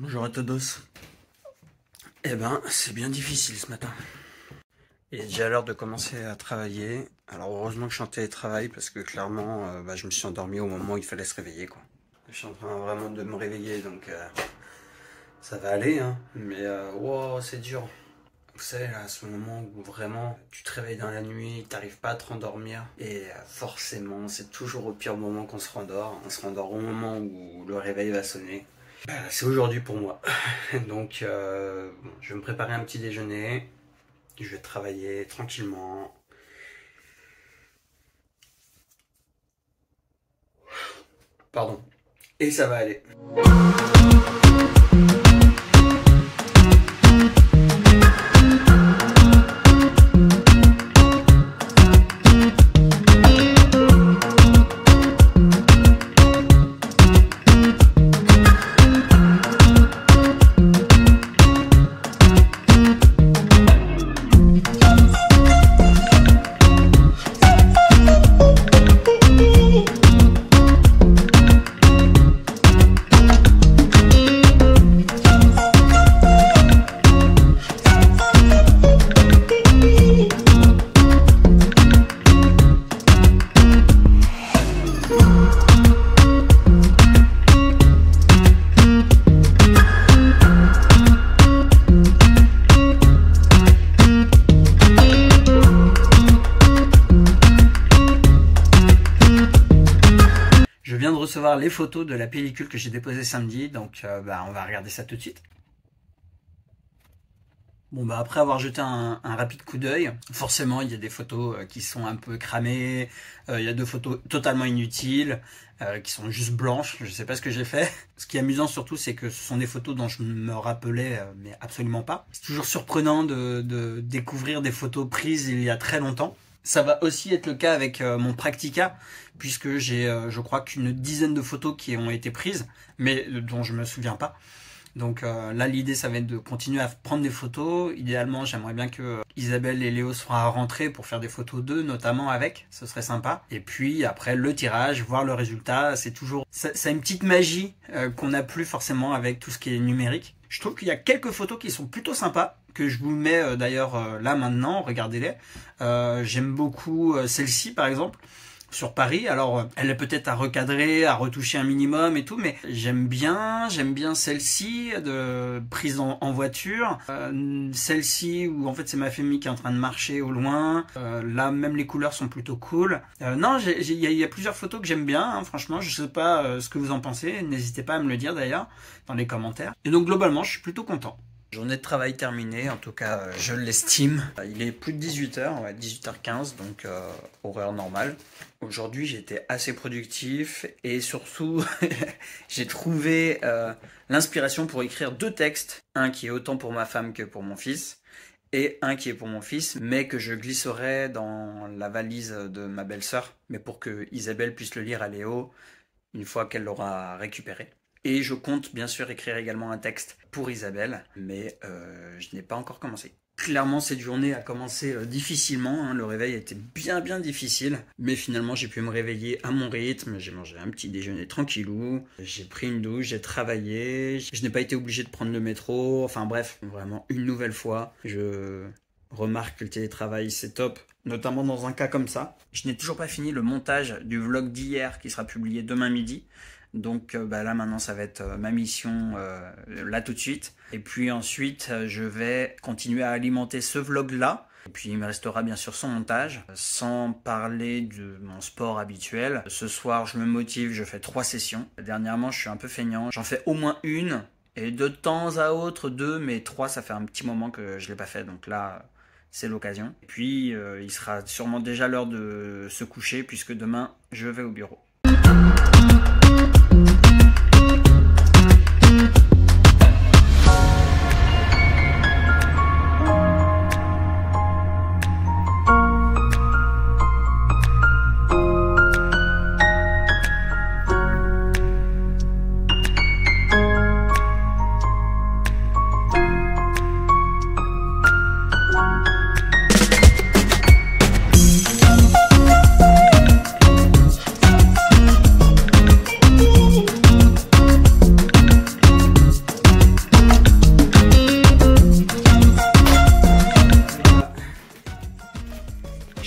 Bonjour à todos. Eh ben, c'est bien difficile ce matin. Il est déjà l'heure de commencer à travailler. Alors heureusement que je suis en télétravail parce que clairement, je me suis endormi au moment où il fallait se réveiller, quoi. Je suis en train vraiment de me réveiller, donc ça va aller, hein. Mais wow, c'est dur. Vous savez, là, à ce moment où vraiment tu te réveilles dans la nuit, t'arrives pas à te rendormir. Et forcément, c'est toujours au pire moment qu'on se rendort. On se rendort au moment où le réveil va sonner. C'est aujourd'hui pour moi. Donc, je vais me préparer un petit déjeuner. Je vais travailler tranquillement. Pardon. Et ça va aller. Je viens de recevoir les photos de la pellicule que j'ai déposée samedi, donc on va regarder ça tout de suite. Bon après avoir jeté un rapide coup d'œil, forcément il y a des photos qui sont un peu cramées, il y a des photos totalement inutiles, qui sont juste blanches, je sais pas ce que j'ai fait. Ce qui est amusant surtout, c'est que ce sont des photos dont je me rappelais mais absolument pas. C'est toujours surprenant de découvrir des photos prises il y a très longtemps. Ça va aussi être le cas avec mon Praktica, puisque j'ai je crois qu'une dizaine de photos qui ont été prises, mais dont je me souviens pas. Donc là l'idée ça va être de continuer à prendre des photos. Idéalement j'aimerais bien que Isabelle et Léo soient rentrés pour faire des photos d'eux, notamment avec, ce serait sympa. Et puis après le tirage, voir le résultat, c'est toujours... Ça a une petite magie qu'on n'a plus forcément avec tout ce qui est numérique. Je trouve qu'il y a quelques photos qui sont plutôt sympas, que je vous mets d'ailleurs là maintenant, regardez-les. J'aime beaucoup celle-ci par exemple, sur Paris. Alors elle est peut-être à recadrer, à retoucher un minimum et tout, mais j'aime bien celle-ci prise en voiture, celle-ci où en fait c'est ma famille qui est en train de marcher au loin. Là même les couleurs sont plutôt cool. Non, il y a plusieurs photos que j'aime bien, hein, franchement. Je sais pas ce que vous en pensez, n'hésitez pas à me le dire d'ailleurs dans les commentaires. Et donc globalement je suis plutôt content. Journée de travail terminée, en tout cas je l'estime. Il est plus de 18h, ouais, 18h15, donc horaire normale. Aujourd'hui j'ai été assez productif et surtout j'ai trouvé l'inspiration pour écrire 2 textes. Un qui est autant pour ma femme que pour mon fils et un qui est pour mon fils, mais que je glisserai dans la valise de ma belle-sœur, mais pour que Isabelle puisse le lire à Léo une fois qu'elle l'aura récupéré. Et je compte bien sûr écrire également un texte pour Isabelle, mais je n'ai pas encore commencé. Clairement cette journée a commencé difficilement, hein. Le réveil était bien difficile, mais finalement j'ai pu me réveiller à mon rythme, j'ai mangé un petit déjeuner tranquillou, j'ai pris une douche, j'ai travaillé, je n'ai pas été obligé de prendre le métro, enfin bref, vraiment une nouvelle fois, je remarque que le télétravail c'est top, notamment dans un cas comme ça. Je n'ai toujours pas fini le montage du vlog d'hier qui sera publié demain midi. Donc là maintenant ça va être ma mission là tout de suite. Et puis ensuite je vais continuer à alimenter ce vlog là. Et puis il me restera bien sûr son montage. Sans parler de mon sport habituel. Ce soir je me motive, je fais 3 sessions. Dernièrement je suis un peu feignant. J'en fais au moins une. Et de temps à autre 2, mais 3 ça fait un petit moment que je ne l'ai pas fait. Donc là c'est l'occasion. Et puis il sera sûrement déjà l'heure de se coucher puisque demain je vais au bureau.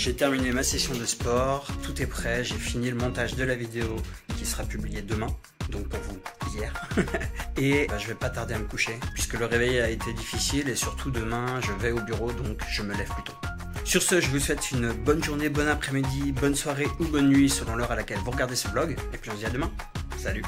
j'ai terminé ma session de sport, tout est prêt, j'ai fini le montage de la vidéo qui sera publiée demain, donc pour vous, hier. Et je vais pas tarder à me coucher, puisque le réveil a été difficile et surtout demain, je vais au bureau, donc je me lève plus tôt. Sur ce, je vous souhaite une bonne journée, bon après-midi, bonne soirée ou bonne nuit selon l'heure à laquelle vous regardez ce vlog. Et puis on se dit à demain. Salut!